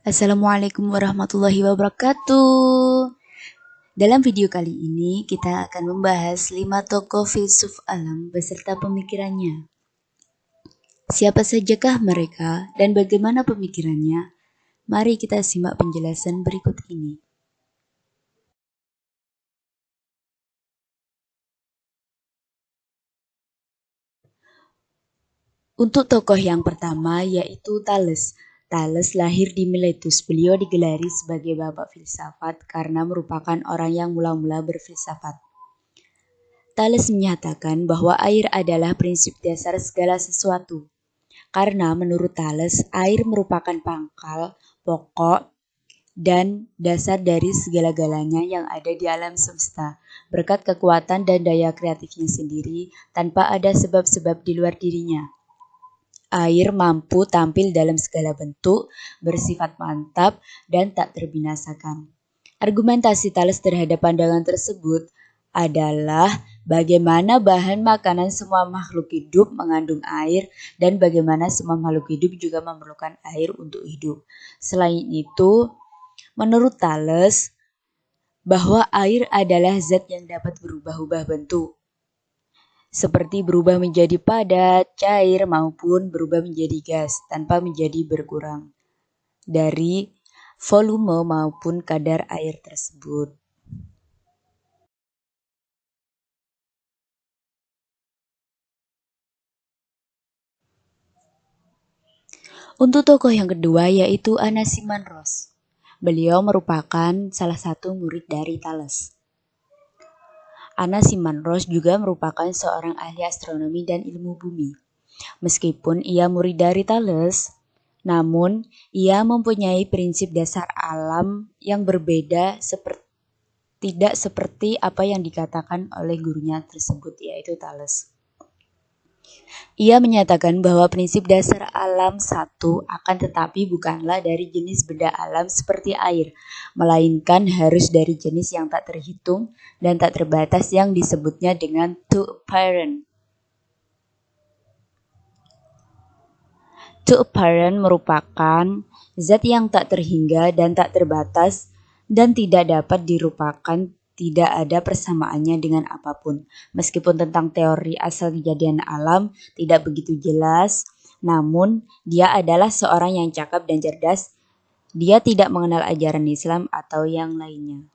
Assalamualaikum warahmatullahi wabarakatuh. Dalam video kali ini kita akan membahas 5 tokoh filsuf alam beserta pemikirannya. Siapa sajakah mereka dan bagaimana pemikirannya? Mari kita simak penjelasan berikut ini. Untuk tokoh yang pertama yaitu Thales. Thales lahir di Miletus. Beliau digelari sebagai bapak filsafat karena merupakan orang yang mula-mula berfilsafat. Thales menyatakan bahwa air adalah prinsip dasar segala sesuatu. Karena menurut Thales, air merupakan pangkal, pokok, dan dasar dari segala-galanya yang ada di alam semesta, berkat kekuatan dan daya kreatifnya sendiri, tanpa ada sebab-sebab di luar dirinya. Air mampu tampil dalam segala bentuk, bersifat mantap, dan tak terbinasakan. Argumentasi Thales terhadap pandangan tersebut adalah bagaimana bahan makanan semua makhluk hidup mengandung air dan bagaimana semua makhluk hidup juga memerlukan air untuk hidup. Selain itu, menurut Thales, bahwa air adalah zat yang dapat berubah-ubah bentuk, seperti berubah menjadi padat, cair, maupun berubah menjadi gas tanpa menjadi berkurang dari volume maupun kadar air tersebut. Untuk tokoh yang kedua yaitu Anaximandros. Beliau merupakan salah satu murid dari Thales. Anaximandros juga merupakan seorang ahli astronomi dan ilmu bumi. Meskipun ia murid dari Thales, namun ia mempunyai prinsip dasar alam yang berbeda tidak seperti apa yang dikatakan oleh gurunya tersebut yaitu Thales. Ia menyatakan bahwa prinsip dasar alam satu akan tetapi bukanlah dari jenis benda alam seperti air, melainkan harus dari jenis yang tak terhitung dan tak terbatas yang disebutnya dengan two apparent. Two apparent merupakan zat yang tak terhingga dan tak terbatas dan tidak dapat dirupakan, tidak ada persamaannya dengan apapun. Meskipun tentang teori asal kejadian alam tidak begitu jelas, namun dia adalah seorang yang cakap dan cerdas. Dia tidak mengenal ajaran Islam atau yang lainnya.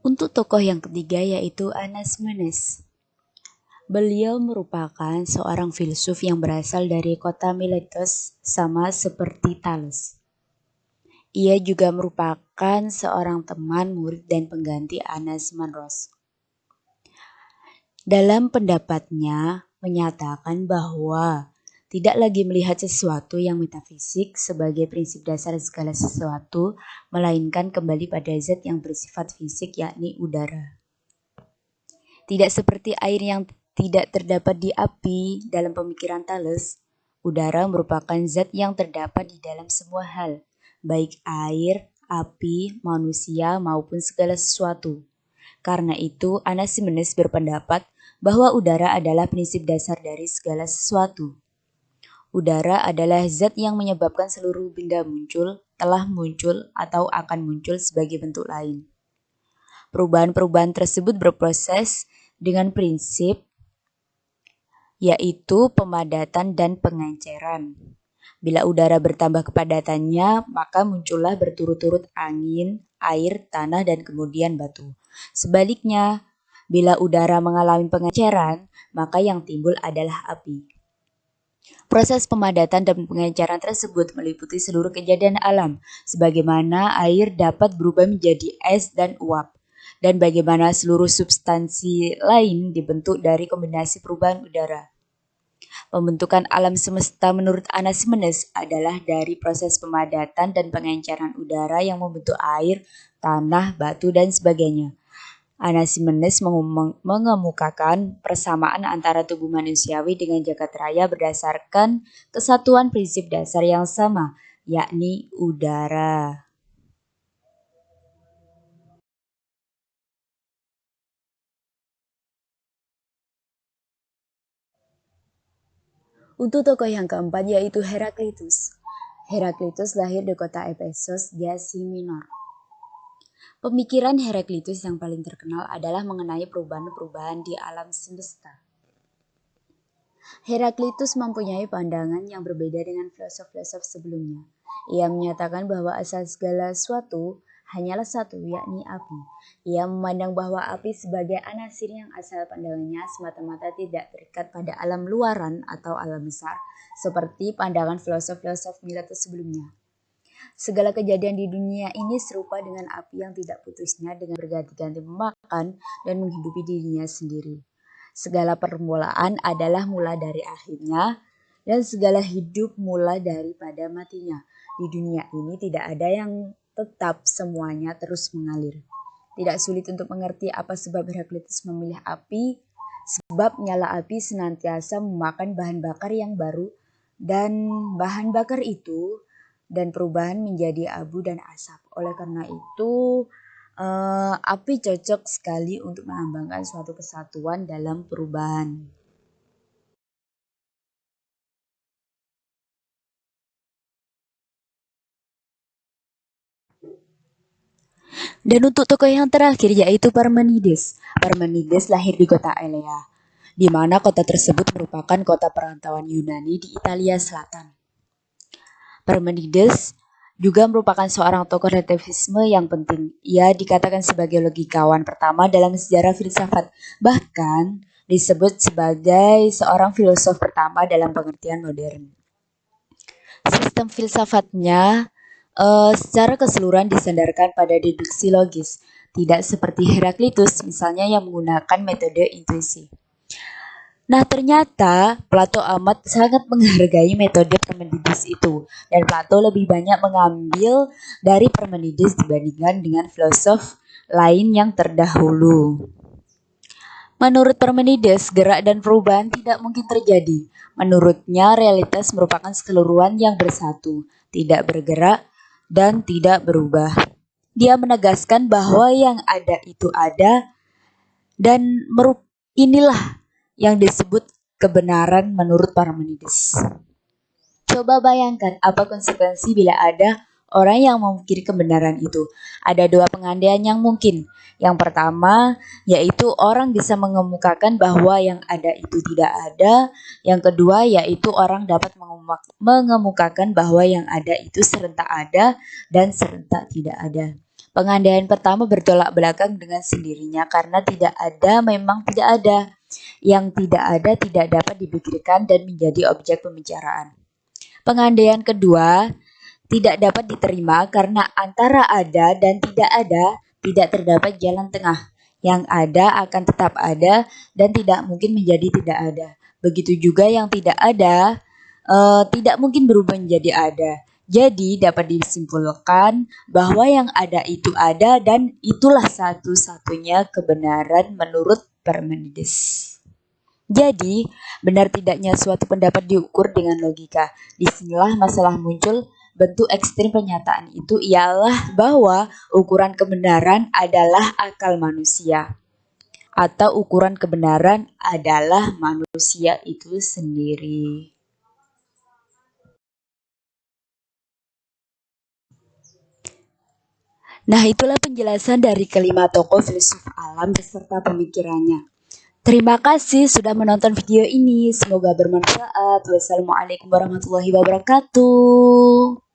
Untuk tokoh yang ketiga yaitu Anaximenes. Beliau merupakan seorang filsuf yang berasal dari kota Miletus sama seperti Thales. Ia juga merupakan seorang teman, murid, dan pengganti Anaximandros. Dalam pendapatnya menyatakan bahwa tidak lagi melihat sesuatu yang metafisik sebagai prinsip dasar segala sesuatu, melainkan kembali pada zat yang bersifat fisik yakni udara. Tidak seperti air yang tidak terdapat di api dalam pemikiran Thales, udara merupakan zat yang terdapat di dalam semua hal, baik air, api, manusia, maupun segala sesuatu. Karena itu, Anaximenes berpendapat bahwa udara adalah prinsip dasar dari segala sesuatu. Udara adalah zat yang menyebabkan seluruh benda muncul, telah muncul, atau akan muncul sebagai bentuk lain. Perubahan-perubahan tersebut berproses dengan prinsip yaitu pemadatan dan pengenceran. Bila udara bertambah kepadatannya, maka muncullah berturut-turut angin, air, tanah, dan kemudian batu. Sebaliknya, bila udara mengalami pengenceran, maka yang timbul adalah api. Proses pemadatan dan pengenceran tersebut meliputi seluruh kejadian alam, sebagaimana air dapat berubah menjadi es dan uap, dan bagaimana seluruh substansi lain dibentuk dari kombinasi perubahan udara. Pembentukan alam semesta menurut Anaximenes adalah dari proses pemadatan dan pengenceran udara yang membentuk air, tanah, batu, dan sebagainya. Anaximenes mengemukakan persamaan antara tubuh manusiawi dengan jagat raya berdasarkan kesatuan prinsip dasar yang sama, yakni udara. Untuk tokoh yang keempat yaitu Heraklitus. Heraklitus lahir di kota Efesus di Asia Minor. Pemikiran Heraklitus yang paling terkenal adalah mengenai perubahan-perubahan di alam semesta. Heraklitus mempunyai pandangan yang berbeda dengan filosof-filosof sebelumnya. Ia menyatakan bahwa asal segala sesuatu hanyalah satu, yakni api. Ia memandang bahwa api sebagai anasir yang asal pandangannya semata-mata tidak terikat pada alam luaran atau alam besar, seperti pandangan filosof-filosof Miletus sebelumnya. Segala kejadian di dunia ini serupa dengan api yang tidak putusnya dengan berganti-ganti memakan dan menghidupi dirinya sendiri. Segala permulaan adalah mula dari akhirnya, dan segala hidup mula daripada matinya. Di dunia ini tidak ada yang tetap, semuanya terus mengalir. Tidak sulit untuk mengerti apa sebab Heraklitus memilih api, sebab nyala api senantiasa memakan bahan bakar yang baru, dan bahan bakar itu dan perubahan menjadi abu dan asap. Oleh karena itu, api cocok sekali untuk melambangkan suatu kesatuan dalam perubahan. Dan untuk tokoh yang terakhir yaitu Parmenides. Parmenides lahir di kota Elea, di mana kota tersebut merupakan kota perantauan Yunani di Italia Selatan. Parmenides juga merupakan seorang tokoh relativisme yang penting. Ia dikatakan sebagai logikawan pertama dalam sejarah filsafat, bahkan disebut sebagai seorang filosof pertama dalam pengertian modern. Sistem filsafatnya secara keseluruhan disandarkan pada deduksi logis, tidak seperti Heraklitus misalnya yang menggunakan metode intuisi. Nah, ternyata Plato amat sangat menghargai metode Parmenides itu, dan Plato lebih banyak mengambil dari Parmenides dibandingkan dengan filosof lain yang terdahulu. Menurut Parmenides, gerak dan perubahan tidak mungkin terjadi. Menurutnya, realitas merupakan keseluruhan yang bersatu, tidak bergerak, dan tidak berubah. Dia menegaskan bahwa yang ada itu ada, dan inilah yang disebut kebenaran menurut Parmenides. Coba bayangkan apa konsekuensi bila ada orang yang memungkiri kebenaran itu. Ada dua pengandaian yang mungkin. Yang pertama, yaitu orang bisa mengemukakan bahwa yang ada itu tidak ada. Yang kedua, yaitu orang dapat mengemukakan bahwa yang ada itu serentak ada dan serentak tidak ada. Pengandaian pertama bertolak belakang dengan sendirinya karena tidak ada memang tidak ada. Yang tidak ada tidak dapat dipikirkan dan menjadi objek pembicaraan. Pengandaian kedua tidak dapat diterima karena antara ada dan tidak ada tidak terdapat jalan tengah. Yang ada akan tetap ada dan tidak mungkin menjadi tidak ada. Begitu juga yang tidak ada tidak mungkin berubah menjadi ada. Jadi dapat disimpulkan bahwa yang ada itu ada dan itulah satu-satunya kebenaran menurut Parmenides. Jadi, benar tidaknya suatu pendapat diukur dengan logika. Disinilah masalah muncul. Bentuk ekstrim pernyataan itu ialah bahwa ukuran kebenaran adalah akal manusia. Atau ukuran kebenaran adalah manusia itu sendiri. Nah, itulah penjelasan dari kelima tokoh filsuf alam beserta pemikirannya. Terima kasih sudah menonton video ini. Semoga bermanfaat. Wassalamualaikum warahmatullahi wabarakatuh.